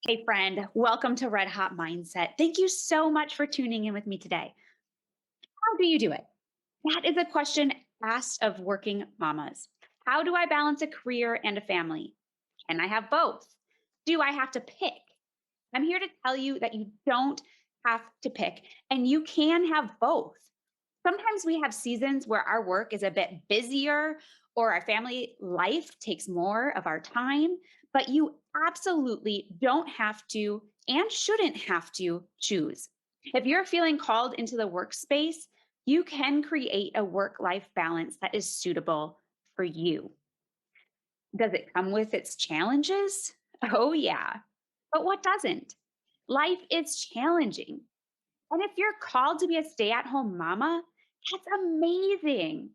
Hey, friend, welcome to Red Hot Mindset. Thank you so much for tuning in with me today. How do you do it? That is a question asked of working mamas. How do I balance a career and a family? Can I have both? Do I have to pick? I'm here to tell you that you don't have to pick and you can have both. Sometimes we have seasons where our work is a bit busier or our family life takes more of our time, but you absolutely don't have to and shouldn't have to choose. If you're feeling called into the workspace, you can create a work life balance that is suitable for you. Does it come with its challenges? Oh, yeah. But what doesn't? Life is challenging. And if you're called to be a stay at home mama, that's amazing.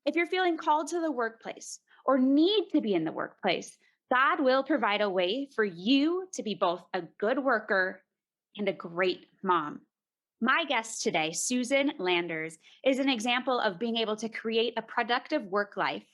If you're feeling called to the workplace or need to be in the workplace, God will provide a way for you to be both a good worker and a great mom. My guest today, Susan Landers, is an example of being able to create a productive work life,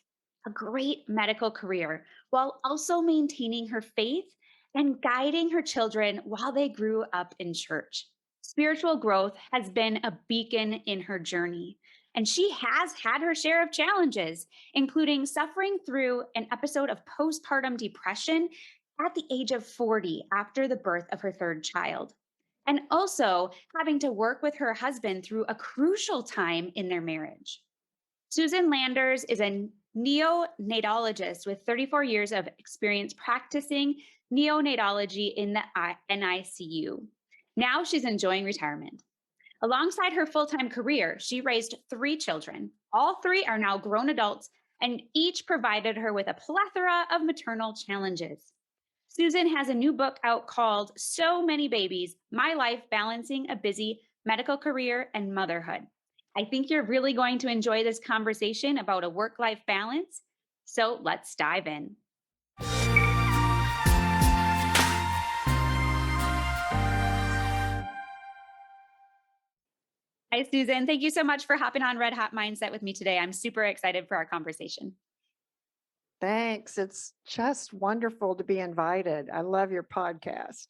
a great medical career, while also maintaining her faith and guiding her children while they grew up in church. Spiritual growth has been a beacon in her journey, and she has had her share of challenges, including suffering through an episode of postpartum depression at the age of 40 after the birth of her third child and also having to work with her husband through a crucial time in their marriage. Susan Landers is a neonatologist with 34 years of experience practicing neonatology in the NICU. Now she's enjoying retirement. Alongside her full time career, she raised three children. All three are now grown adults, and each provided her with a plethora of maternal challenges. Susan has a new book out called So Many Babies My Life Balancing a Busy Medical Career and Motherhood. I think you're really going to enjoy this conversation about a work life balance. So let's dive in. Hi, Susan. Thank you so much for hopping on Red Hot Mindset with me today. I'm super excited for our conversation. Thanks. It's just wonderful to be invited. I love your podcast.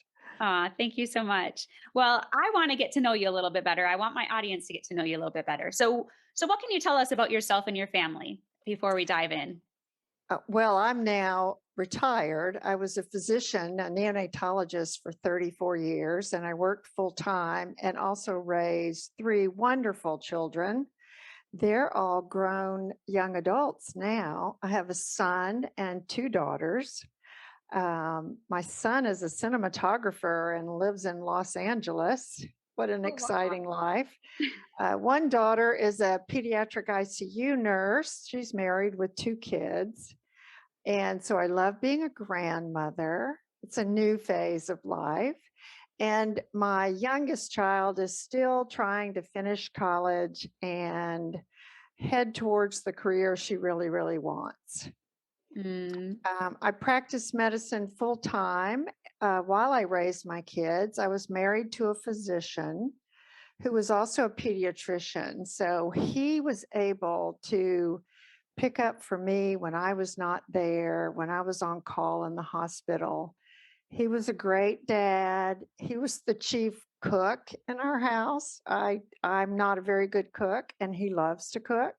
Thank you so much. Well, I want to get to know you a little bit better. I want my audience to get to know you a little bit better. So what can you tell us about yourself and your family before we dive in? Well, I'm now retired. I was a physician, a neonatologist for 34 years, and I worked full time and also raised three wonderful children. They're all grown young adults now. I have a son and two daughters. My son is a cinematographer and lives in Los Angeles. What an Oh, wow. exciting life. One daughter is a pediatric ICU nurse. She's married with two kids. And so I love being a grandmother. It's a new phase of life. And my youngest child is still trying to finish college and head towards the career she really, really wants. Mm, I practiced medicine full time while I raised my kids. I was married to a physician who was also a pediatrician. So he was able to pick up for me when I was not there, when I was on call in the hospital. He was a great dad. He was the chief cook in our house. I'm not a very good cook, and he loves to cook.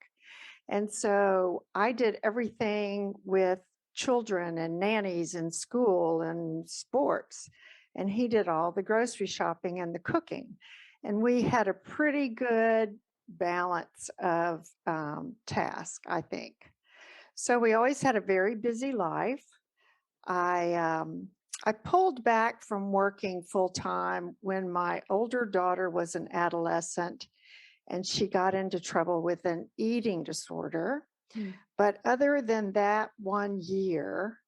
And so I did everything with children and nannies and school and sports. And he did all the grocery shopping and the cooking. And we had a pretty good balance of task, I think. So we always had a very busy life. I I pulled back from working full time when my older daughter was an adolescent and she got into trouble with an eating disorder. mm. But other than that 1 year,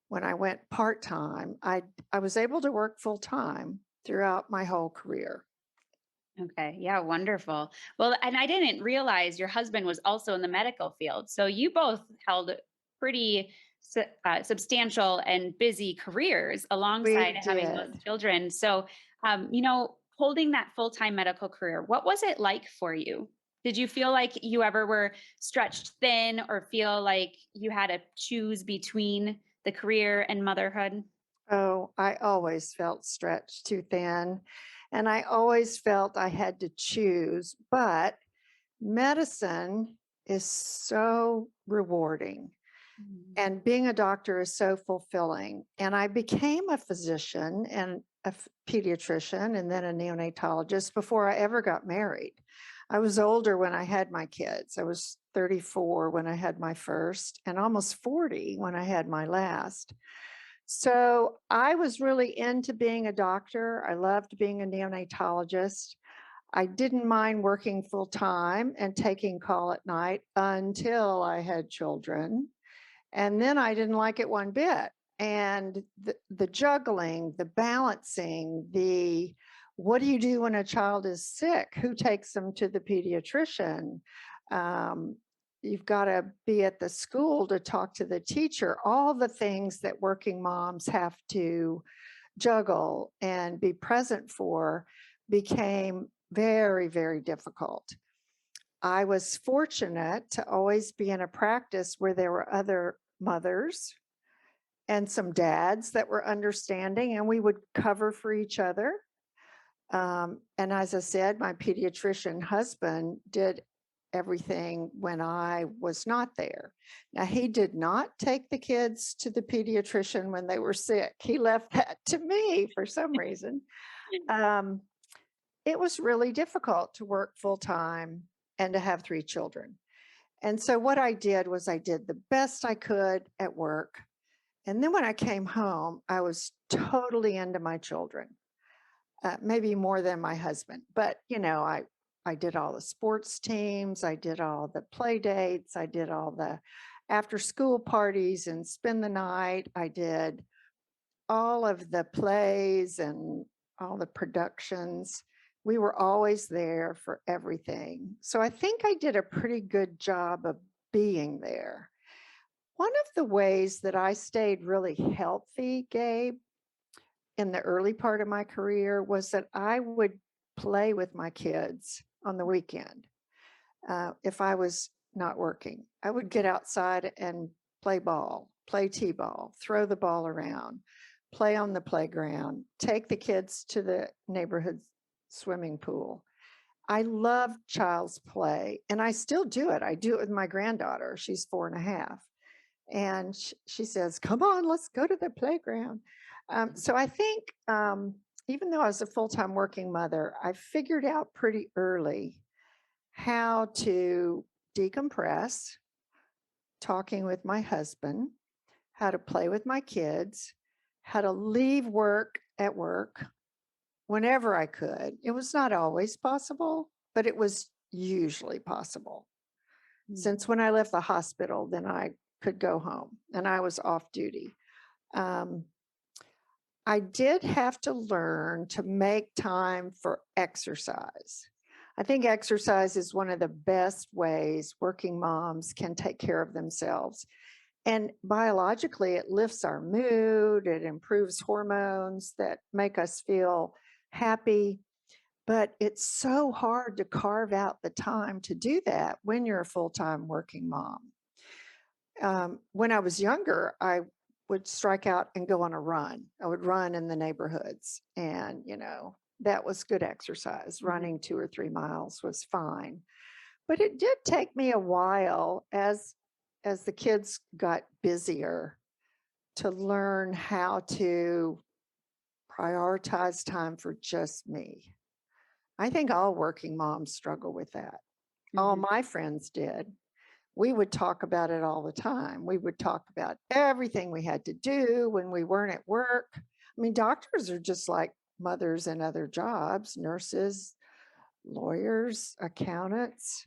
when I went part time, I was able to work full time throughout my whole career. Okay. Yeah. Wonderful. Well, and I didn't realize your husband was also in the medical field. So you both held pretty substantial and busy careers We alongside having those did. children. So, holding that full time medical career, what was it like for you? Did you feel like you ever were stretched thin or feel like you had to choose between the career and motherhood? Oh, I always felt stretched too thin, and I always felt I had to choose, but medicine is so rewarding. Mhm. And being a doctor is so fulfilling. And I became a physician and pediatrician and then a neonatologist before I ever got married. I was older when I had my kids. I was 34 when I had my first and almost 40 when I had my last. So I was really into being a doctor. I loved being a neonatologist. I didn't mind working full time and taking call at night until I had children. And then I didn't like it one bit. And the juggling, the balancing, the what do you do when a child is sick? Who takes them to the pediatrician? Um, you've got to be at the school to talk to the teacher. All the things that working moms have to juggle and be present for became very, very difficult. I was fortunate to always be in a practice where there were other mothers and some dads that were understanding, and we would cover for each other. And as I said, my pediatrician husband did everything when I was not there. Now, he did not take the kids to the pediatrician when they were sick. He left that to me for some reason. Um, it was really difficult to work full time and to have three children. And so what I did was I did the best I could at work. And then when I came home, I was totally into my children, maybe more than my husband. But, I did all the sports teams, I did all the play dates, I did all the after school parties and spend the night. I did all of the plays and all the productions. We were always there for everything. So I think I did a pretty good job of being there. One of the ways that I stayed really healthy, Gabe, in the early part of my career was that I would play with my kids on the weekend. If I was not working, I would get outside and play ball, play t-ball, throw the ball around, play on the playground, take the kids to the neighborhood swimming pool. I love child's play, and I still do it. I do it with my granddaughter. She's 4.5. And she says, "Come on, let's go to the playground." So I think even though I was a full time working mother, I figured out pretty early how to decompress, talking with my husband, how to play with my kids, how to leave work at work whenever I could. It was not always possible, but it was usually possible. Mm. Since when I left the hospital, then I could go home and I was off duty. Um, I did have to learn to make time for exercise. I think exercise is one of the best ways working moms can take care of themselves. And biologically, it lifts our mood, it improves hormones that make us feel happy. But it's so hard to carve out the time to do that when you're a full time working mom. When I was younger, I would strike out and go on a run. I would run in the neighborhoods, and that was good exercise. Mhm. Running 2 or 3 miles was fine, but it did take me a while as the kids got busier to learn how to prioritize time for just me. I think all working moms struggle with that. All Mhm. my friends did. We would talk about it all the time. We would talk about everything we had to do when we weren't at work. I mean, doctors are just like mothers in other jobs, nurses, lawyers, accountants,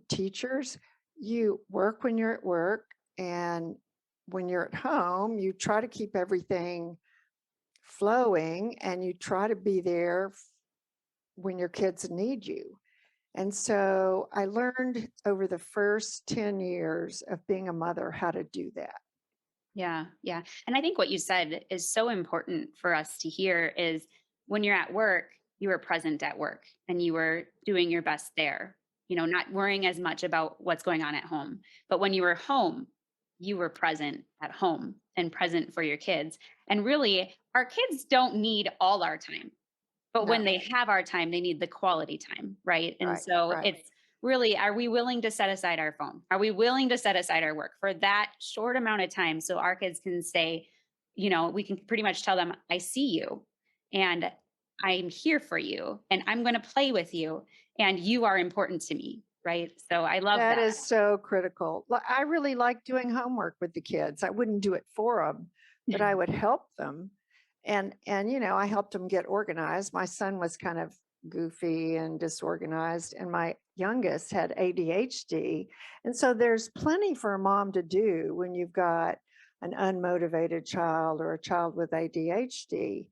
teachers. You work when you're at work, and when you're at home, you try to keep everything flowing and you try to be there when your kids need you. And so I learned over the first 10 years of being a mother how to do that. Yeah, yeah. And I think what you said is so important for us to hear is when you're at work, you were present at work and you were doing your best there, not worrying as much about what's going on at home. But when you were home, you were present at home and present for your kids. And really, our kids don't need all our time, but when No, they have our time, they need the quality time, right? And right, so right. it's really, are we willing to set aside our phone? Are we willing to set aside our work for that short amount of time so our kids can say, we can pretty much tell them, I see you and I'm here for you and I'm going to play with you and you are important to me, right? So I love That that. is so critical. I really like doing homework with the kids. I wouldn't do it for them, but I would help them. And I helped them get organized. My son was kind of goofy and disorganized, and my youngest had ADHD. And so there's plenty for a mom to do when you've got an unmotivated child or a child with ADHD.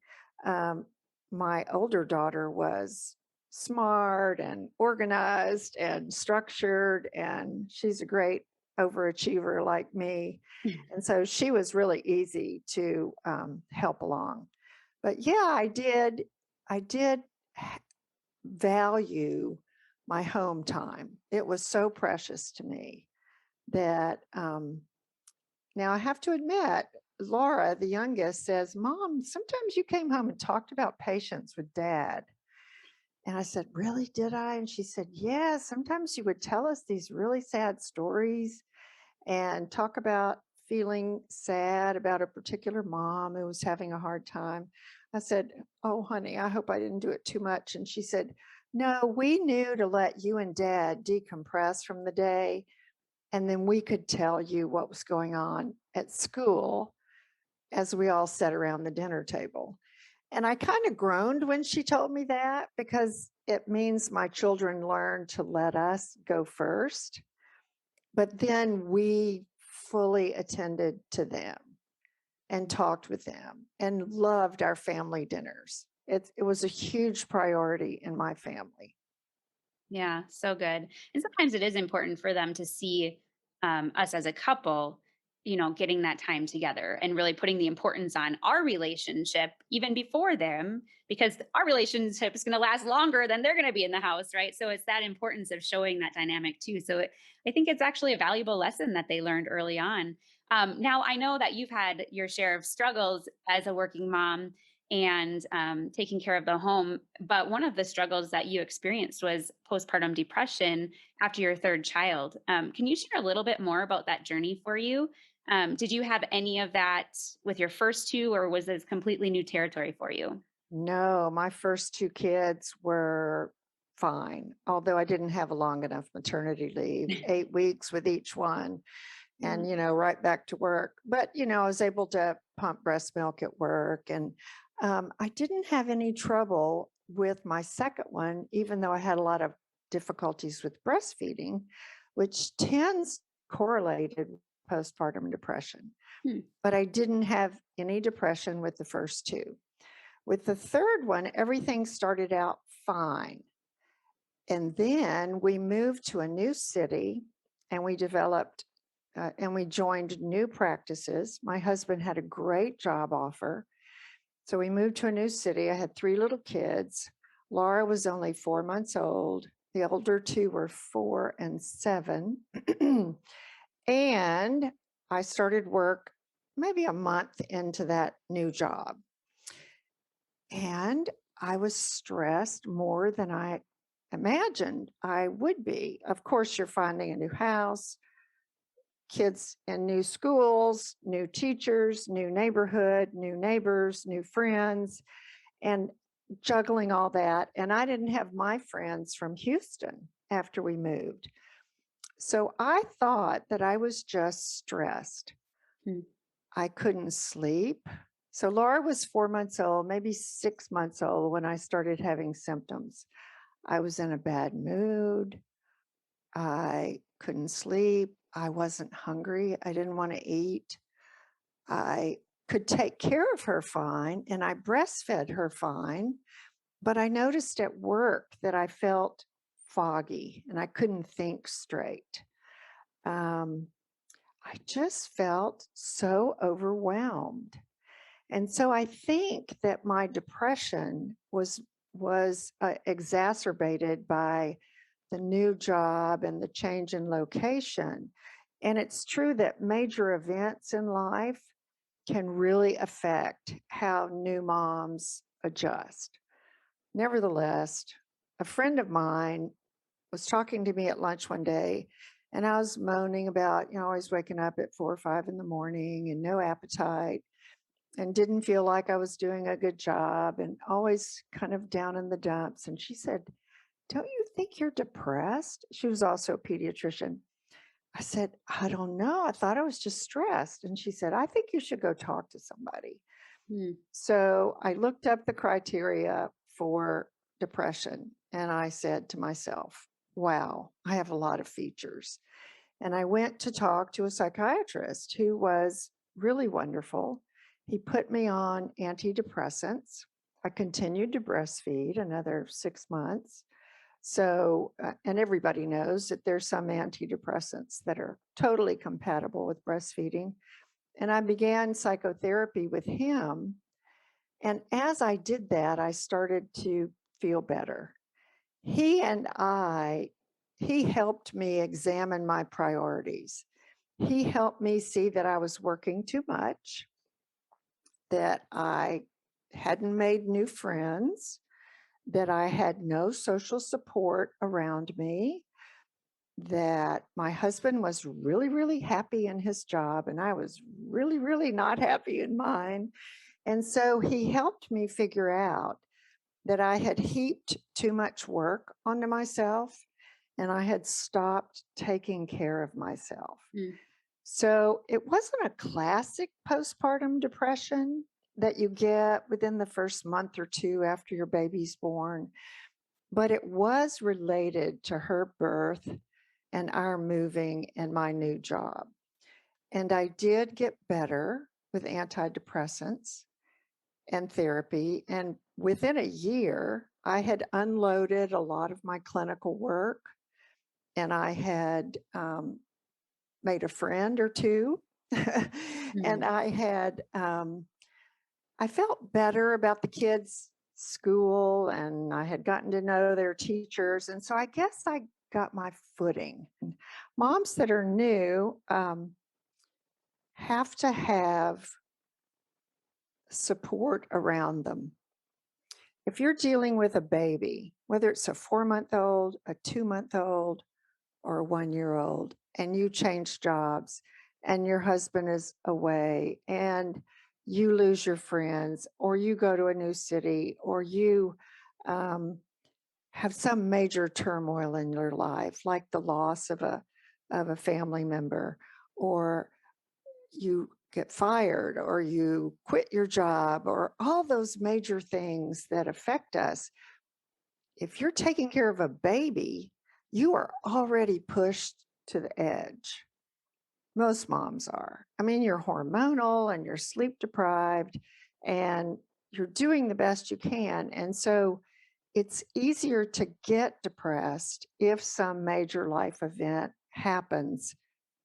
Um, my older daughter was smart and organized and structured, and she's a great overachiever like me. And so she was really easy to help along. But yeah, I did h- value my home time. It was so precious to me that now I have to admit, Laura, the youngest, says, Mom, sometimes you came home and talked about patience with dad. And I said, Really, did I? And she said, Yeah, sometimes you would tell us these really sad stories and talk about feeling sad about a particular mom who was having a hard time. I said, Oh, honey, I hope I didn't do it too much. And she said, No, we knew to let you and dad decompress from the day. And then we could tell you what was going on at school as we all sat around the dinner table. And I kind of groaned when she told me that because it means my children learn to let us go first. But then we fully attended to them and talked with them and loved our family dinners. It was a huge priority in my family. Yeah, so good. And sometimes it is important for them to see us as a couple, getting that time together and really putting the importance on our relationship even before them, because our relationship is going to last longer than they're going to be in the house, right? So it's that importance of showing that dynamic too. I think it's actually a valuable lesson that they learned early on. Now, I know that you've had your share of struggles as a working mom and taking care of the home. But one of the struggles that you experienced was postpartum depression after your third child. Can you share a little bit more about that journey for you? Did you have any of that with your first two, or was this completely new territory for you? No, my first two kids were fine, although I didn't have a long enough maternity leave, 8 weeks with each one. Yeah. And right back to work. But I was able to pump breast milk at work, and I didn't have any trouble with my second one, even though I had a lot of difficulties with breastfeeding, which tends correlated with postpartum depression. Hmm. But I didn't have any depression with the first two. With the third one, everything started out fine. And then we moved to a new city and we developed and we joined new practices. My husband had a great job offer. So we moved to a new city. I had three little kids. Laura was only 4 months old. The older two were 4 and 7. And I started work maybe a month into that new job. And I was stressed more than I imagined I would be. Of course, you're finding a new house, kids in new schools, new teachers, new neighborhood, new neighbors, new friends, and juggling all that. And I didn't have my friends from Houston after we moved. So I thought that I was just stressed. Hmm. I couldn't sleep. So Laura was 4 months old, maybe 6 months old when I started having symptoms. I was in a bad mood. I couldn't sleep. I wasn't hungry. I didn't want to eat. I could take care of her fine and I breastfed her fine. But I noticed at work that I felt foggy and I couldn't think straight. Um, I just felt so overwhelmed. And so I think that my depression was exacerbated by the new job and the change in location. And it's true that major events in life can really affect how new moms adjust. Nevertheless, a friend of mine was talking to me at lunch one day, and I was moaning about, always waking up at 4 or 5 in the morning and no appetite and didn't feel like I was doing a good job and always kind of down in the dumps. And she said, "Don't you think you're depressed?" She was also a pediatrician. I said, "I don't know. I thought I was just stressed." And she said, "I think you should go talk to somebody." Mm. So I looked up the criteria for depression and I said to myself, wow, I have a lot of features. And I went to talk to a psychiatrist who was really wonderful. He put me on antidepressants. I continued to breastfeed another 6 months. So, and everybody knows that there's some antidepressants that are totally compatible with breastfeeding. And I began psychotherapy with him. And as I did that, I started to feel better. He and I, he helped me examine my priorities. He helped me see that I was working too much, that I hadn't made new friends, that I had no social support around me, that my husband was really, really happy in his job, and I was really, really not happy in mine. And so he helped me figure out that I had heaped too much work onto myself and I had stopped taking care of myself. Mm. So it wasn't a classic postpartum depression that you get within the first month or two after your baby's born, but it was related to her birth and our moving and my new job. And I did get better with antidepressants and therapy. And within a year, I had unloaded a lot of my clinical work and I had made a friend or two. And Mm. I felt better about the kids' school and I had gotten to know their teachers. And so I guess I got my footing. Moms that are new have to have support around them. If you're dealing with a baby, whether it's a 4 month old, a 2 month old, or a 1 year old, and you change jobs and your husband is away and you lose your friends, or you go to a new city, or you um, have some major turmoil in your life, like the loss of a family member, or you get fired or you quit your job or all those major things that affect us. If you're taking care of a baby, you are already pushed to the edge. Most moms are. I mean, you're hormonal and you're sleep deprived and you're doing the best you can. And so it's easier to get depressed if some major life event happens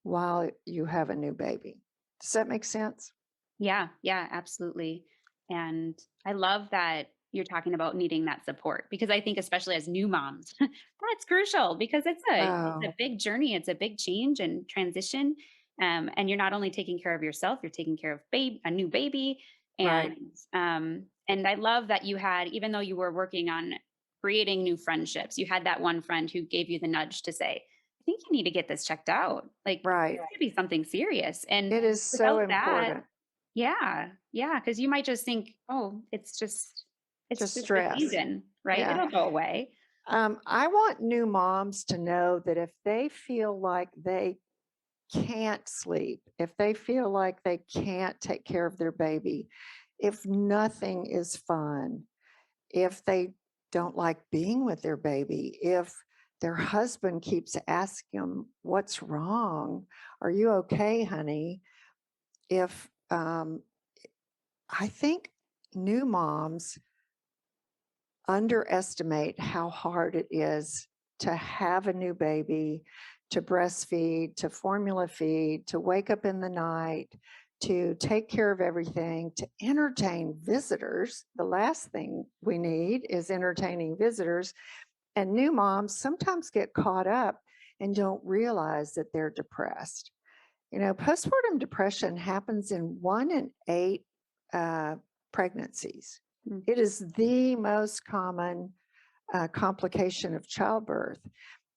while you have a new baby. Does that make sense? Yeah, yeah, absolutely. And I love that you're talking about needing that support because I think especially as new moms, that's crucial because it's a Oh, big journey, it's a big change and transition. And you're not only taking care of yourself, you're taking care of a new baby. right. And I love that you had, even though you were working on creating new friendships, you had that one friend who gave you the nudge to say, I think you need to get this checked out. Like Right. this could be something serious. And It is so without that, important. yeah, yeah, because you might just think, "Oh, it's Just just a stress. season, right? Yeah. It'll go away." I want new moms to know that if they feel like they can't sleep, if they feel like they can't take care of their baby, if nothing is fun, if they don't like being with their baby, if their husband keeps asking them, "What's wrong? Are you okay, honey?" If I think new moms underestimate how hard it is to have a new baby, to breastfeed, to formula feed, to wake up in the night, to take care of everything, to entertain visitors. The last thing we need is entertaining visitors. And new moms sometimes get caught up and don't realize that they're depressed. Postpartum depression happens in 1 in 8 uh, pregnancies. Mm. It is the most common complication of childbirth.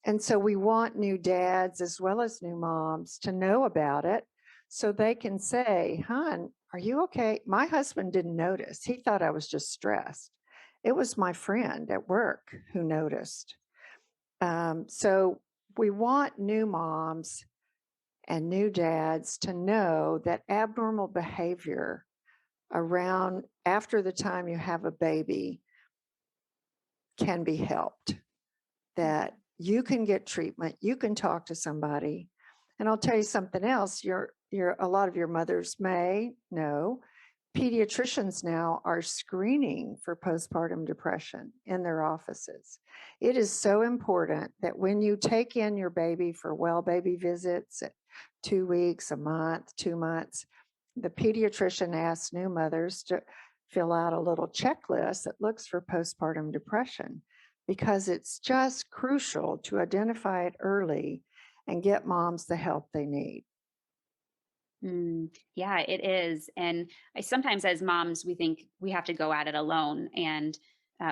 And so we want new dads as well as new moms to know about it so they can say, "Hon, are you okay?" My husband didn't notice. He thought I was just stressed. It was my friend at work who noticed. So we want new moms and new dads to know that abnormal behavior around after the time you have a baby can be helped, that you can get treatment, you can talk to somebody. And I'll tell you something else, a lot of your mothers may know, pediatricians now are screening for postpartum depression in their offices. It is so important that when you take in your baby for well baby visits at 2 weeks, a month, 2 months, the pediatrician asks new mothers to fill out a little checklist that looks for postpartum depression because it's just crucial to identify it early and get moms the help they need. Yeah, it is. And I sometimes, as moms, we think we have to go at it alone, and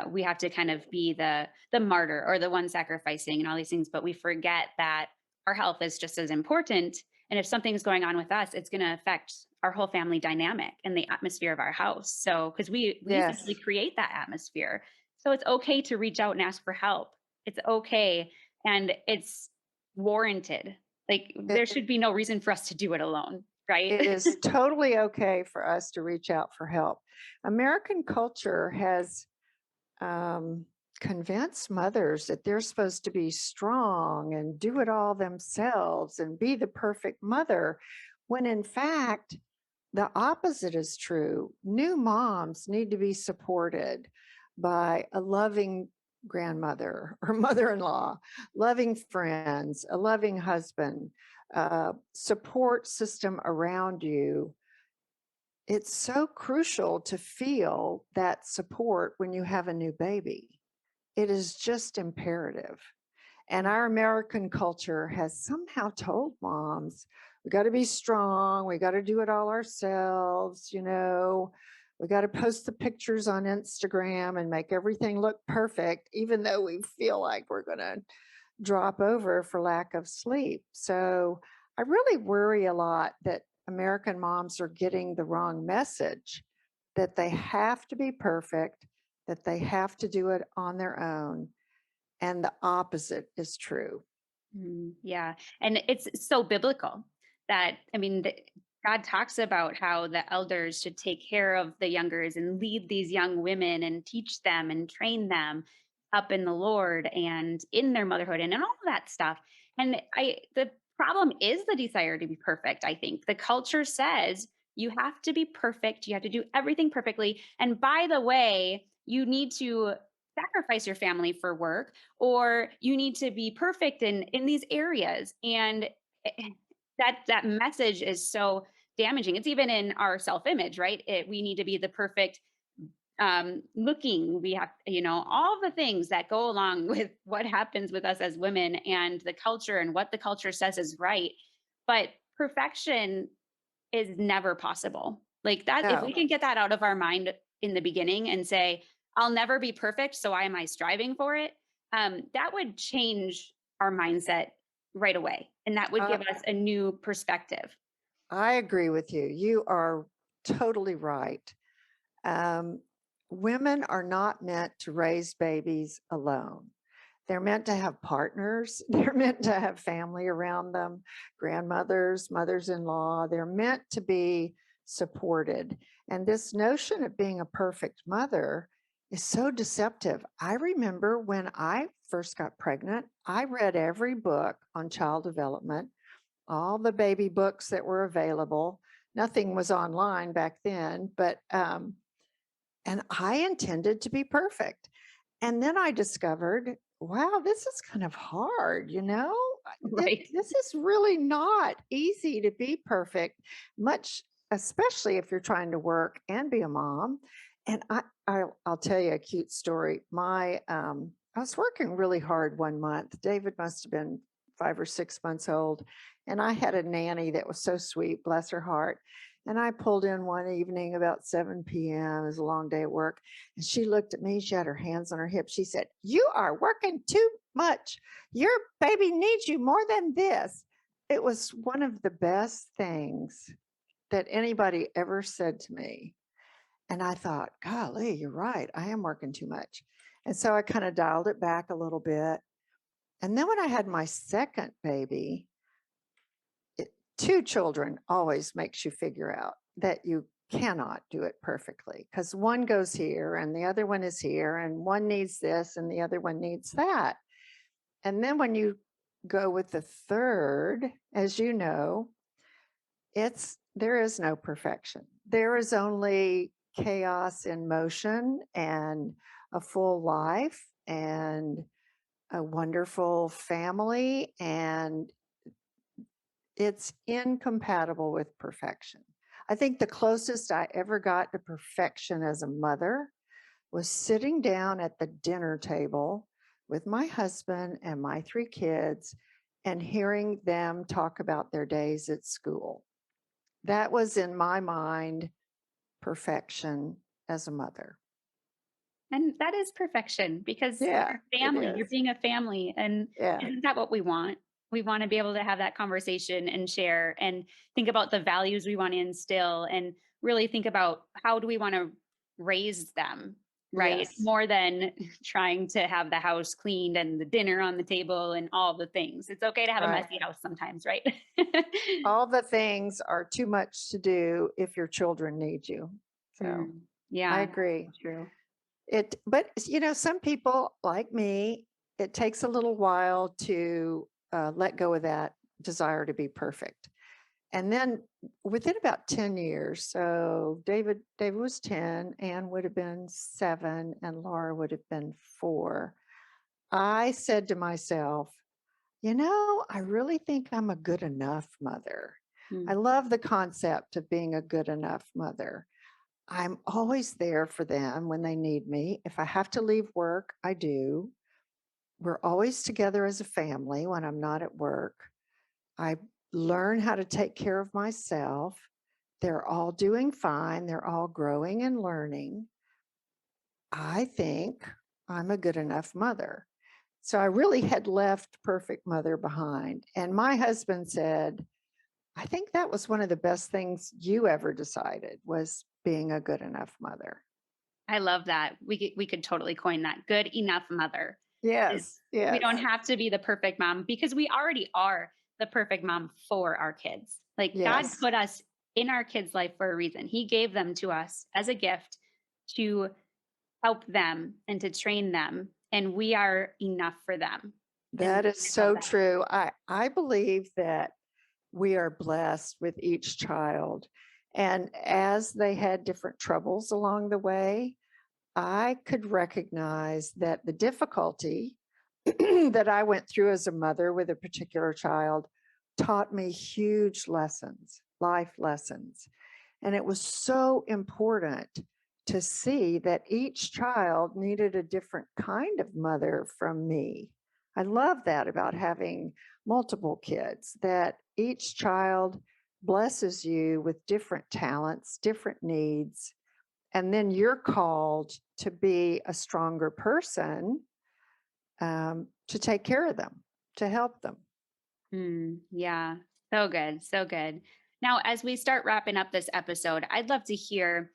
we have to kind of be the martyr or the one sacrificing, and all these things. But we forget that our health is just as important. And if something's going on with us, it's going to affect our whole family dynamic and the atmosphere of our house. So, because we essentially Yes, create that atmosphere, so it's okay to reach out and ask for help. It's okay, and it's warranted. Like it, there should be no reason for us to do it alone, right? it is totally okay for us to reach out for help. American culture has um, convinced mothers that they're supposed to be strong and do it all themselves and be the perfect mother, when in fact, the opposite is true. New moms need to be supported by a loving grandmother or mother in law, loving friends, a loving husband, support system around you. It's so crucial to feel that support when you have a new baby. It is just imperative. And our American culture has somehow told moms, we got to be strong, we got to do it all ourselves, we got to post the pictures on Instagram and make everything look perfect, even though we feel like we're going to drop over for lack of sleep. So I really worry a lot that American moms are getting the wrong message, that they have to be perfect, that they have to do it on their own. And the opposite is true. Yeah. And it's so biblical that, I mean, God talks about how the elders should take care of the youngers and lead these young women and teach them and train them up in the Lord and in their motherhood and all of that stuff. And the problem is the desire to be perfect. I think the culture says you have to be perfect, you have to do everything perfectly. And by the way, you need to sacrifice your family for work, or you need to be perfect in these areas. And that message is so damaging. It's even in our self-image, right? We need to be the perfect looking. We have, all the things that go along with what happens with us as women and the culture and what the culture says is right. But perfection is never possible. Like that, if we No, can get that out of our mind in the beginning and say, I'll never be perfect, so why am I striving for it? That would change our mindset right away. And that would I, give us a new perspective. I agree with you. You are totally right. Um, Women are not meant to raise babies alone. They're meant to have partners. They're meant to have family around them, grandmothers, mothers in law. They're meant to be supported. And this notion of being a perfect mother is so deceptive. I remember when I first got pregnant, I read every book on child development, all the baby books that were available. Nothing was online back then, and I intended to be perfect. And then I discovered, wow, this is kind of hard. Right. This is really not easy to be perfect, much, especially if you're trying to work and be a mom. And I'll tell you a cute story. I was working really hard one month. David must have been 5 or 6 months old. And I had a nanny that was so sweet, bless her heart. And I pulled in one evening about 7 p.m. It was a long day at work. And she looked at me. She had her hands on her hips. She said, "You are working too much. Your baby needs you more than this." It was one of the best things that anybody ever said to me. And I thought, golly, you're right. I am working too much. And so I kind of dialed it back a little bit. And then when I had my second baby, two children always makes you figure out that you cannot do it perfectly because one goes here and the other one is here, and one needs this and the other one needs that. And then when you go with the third, as you know, there is no perfection. There is only chaos in motion and a full life and a wonderful family, and it's incompatible with perfection. I think the closest I ever got to perfection as a mother was sitting down at the dinner table with my husband and my three kids and hearing them talk about their days at school. That was in my mind perfection as a mother. And that is perfection because Yeah, you're it family, you're is. being a family. And Yeah, isn't that what we want? We want to be able to have that conversation and share and think about the values we want to instill and really think about how do we want to raise them, right? yes. More than trying to have the house cleaned and the dinner on the table and all the things. It's okay to have a Right. messy house sometimes, right? All the things are too much to do if your children need you. So Mm, I yeah, agree. true. But some people like me, it takes a little while to let go of that desire to be perfect. And then within about 10 years, so David was 10, Anne would have been 7, and Laura would have been 4. I said to myself, I really think I'm a good enough mother. I Mm. love the concept of being a good enough mother. I'm always there for them when they need me. If I have to leave work, I do. We're always together as a family when I'm not at work. I learn how to take care of myself. They're all doing fine. They're all growing and learning. I think I'm a good enough mother. So I really had left perfect mother behind. And my husband said, I think that was one of the best things you ever decided was being a good enough mother. I love that. We could totally coin that. Good enough mother. Is Yes, we don't yes, have to be the perfect mom because we already are the perfect mom for our kids. Like God yes. put us in our kids' life for a reason. He gave them to us as a gift to help them and to train them, and we are enough for them. And That is I love so that. true. I believe that we are blessed with each child. And as they had different troubles along the way, I could recognize that the difficulty that I went through as a mother with a particular child taught me huge lessons, life lessons. And it was so important to see that each child needed a different kind of mother from me. I love that about having multiple kids, that each child blesses you with different talents, different needs, and then you're called to be a stronger person, to take care of them, to help them. Yeah. So good. So good. Now, as we start wrapping up this episode, I'd love to hear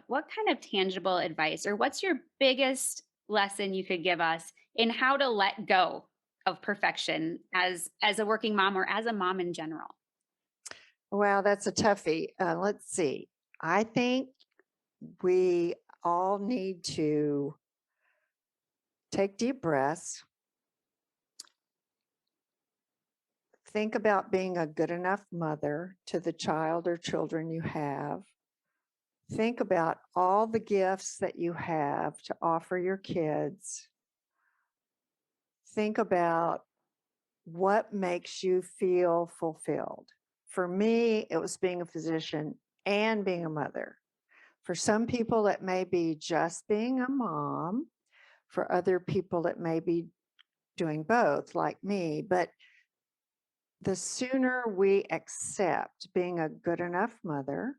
what kind of tangible advice or what's your biggest lesson you could give us in how to let go of perfection as a working mom or as a mom in general. Wow, that's a toughie. Let's see. I think we all need to take deep breaths, think about being a good enough mother to the child or children you have. Think about all the gifts that you have to offer your kids. Think about what makes you feel fulfilled. For me, it was being a physician and being a mother. For some people, it may be just being a mom. For other people, it may be doing both, like me. But the sooner we accept being a good enough mother,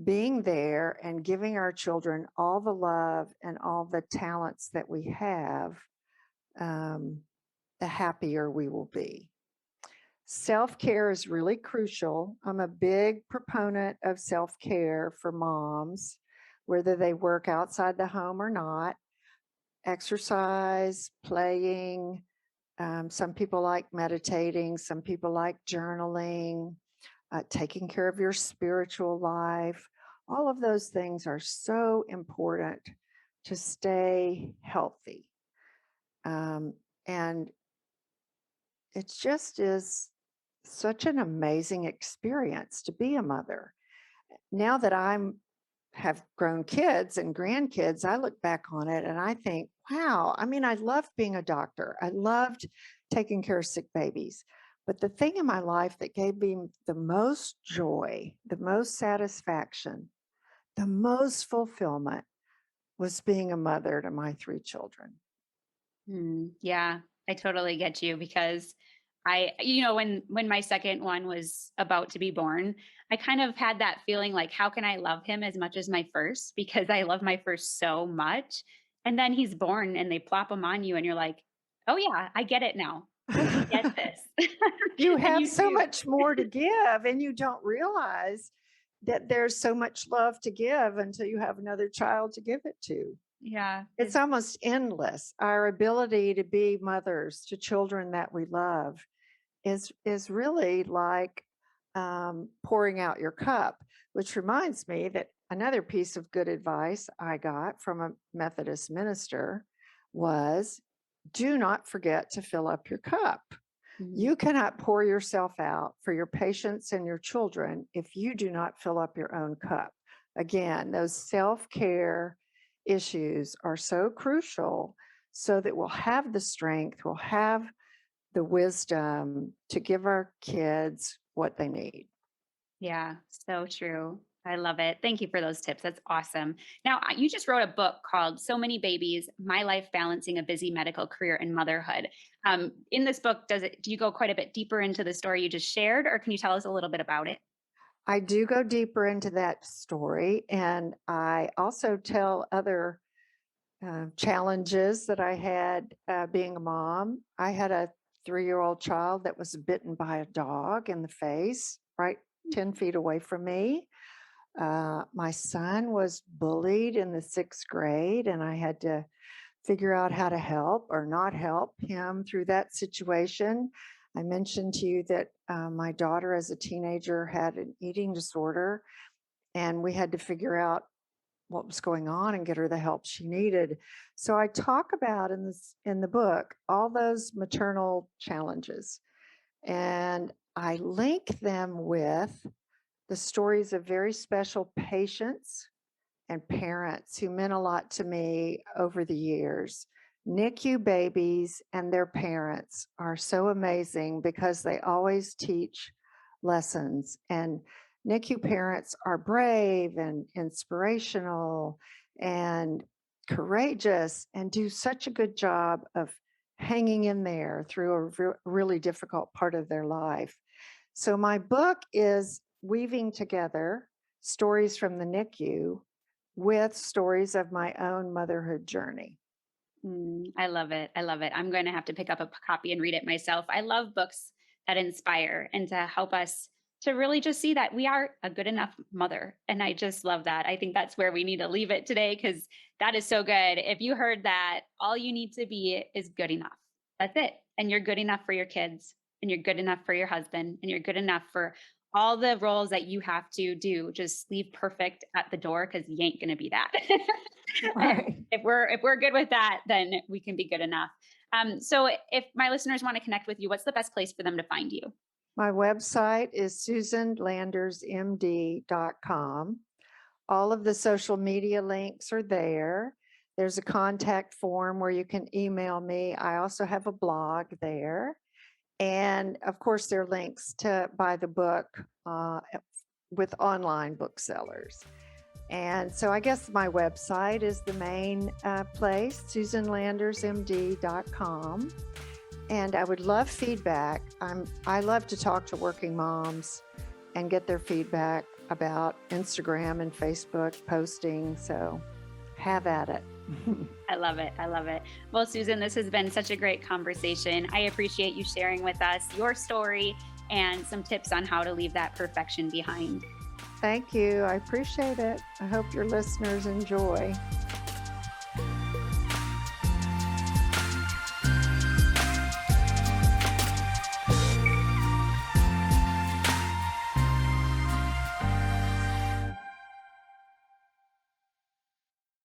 being there and giving our children all the love and all the talents that we have, um, the happier we will be. Self care is really crucial. I'm a big proponent of self care for moms, whether they work outside the home or not. Exercise, playing. Some people like meditating, some people like journaling, taking care of your spiritual life. All of those things are so important to stay healthy. And it just is such an amazing experience to be a mother. Now that I'm have grown kids and grandkids, I look back on it and I think, wow, I mean, I loved being a doctor. I loved taking care of sick babies. But the thing in my life that gave me the most joy, the most satisfaction, the most fulfillment was being a mother to my 3 children. Yeah, I totally get you because when my second one was about to be born, I kind of had that feeling like, how can I love him as much as my first? Because I love my first so much. And then he's born and they plop him on you and you're like, oh yeah, I get it now. I get this. You And have you so do. much more to give, and you don't realize that there's so much love to give until you have another child to give it to. Yeah. It's almost endless. Our ability to be mothers to children that we love is really like pouring out your cup, which reminds me that another piece of good advice I got from a Methodist minister was do not forget to fill up your cup. Mhm. You cannot pour yourself out for your patients and your children if you do not fill up your own cup. Again, those self care issues are so crucial so that we'll have the strength, we'll have the wisdom to give our kids what they need. Yeah, so true. I love it. Thank you for those tips. That's awesome. Now, you just wrote a book called So Many Babies: My Life Balancing a Busy Medical Career and Motherhood. In this book, do you go quite a bit deeper into the story you just shared, or can you tell us a little bit about it? I do go deeper into that story, and I also tell other challenges that I had being a mom. I had a 3-year-old child that was bitten by a dog in the face, right 10 feet away from me. My son was bullied in the 6th grade, and I had to figure out how to help or not help him through that situation. I mentioned to you that my daughter, as a teenager, had an eating disorder, and we had to figure out what was going on and get her the help she needed. So I talk about in the book all those maternal challenges, and I link them with the stories of very special patients and parents who meant a lot to me over the years. NICU babies and their parents are so amazing because they always teach lessons. And NICU parents are brave and inspirational and courageous and do such a good job of hanging in there through a really difficult part of their life. So, my book is weaving together stories from the NICU with stories of my own motherhood journey. I love it. I love it. I'm going to have to pick up a copy and read it myself. I love books that inspire and to help us to really just see that we are a good enough mother. And I just love that. I think that's where we need to leave it today because that is so good. If you heard that, all you need to be is good enough. That's it. And you're good enough for your kids, and you're good enough for your husband, and you're good enough for all the roles that you have to do. Just leave perfect at the door because you ain't going to be that. And Right. if we're good with that, then we can be good enough. So if my listeners want to connect with you, what's the best place for them to find you? My website is susanlandersmd.com. All of the social media links are there. There's a contact form where you can email me. I also have a blog there. And of course, there are links to buy the book with online booksellers. And so I guess my website is the main place, susanlandersmd.com. And I would love feedback. I love to talk to working moms and get their feedback about Instagram and Facebook posting. So have at it. I love it. I love it. Well, Susan, this has been such a great conversation. I appreciate you sharing with us your story and some tips on how to leave that perfection behind. Thank you. I appreciate it. I hope your listeners enjoy.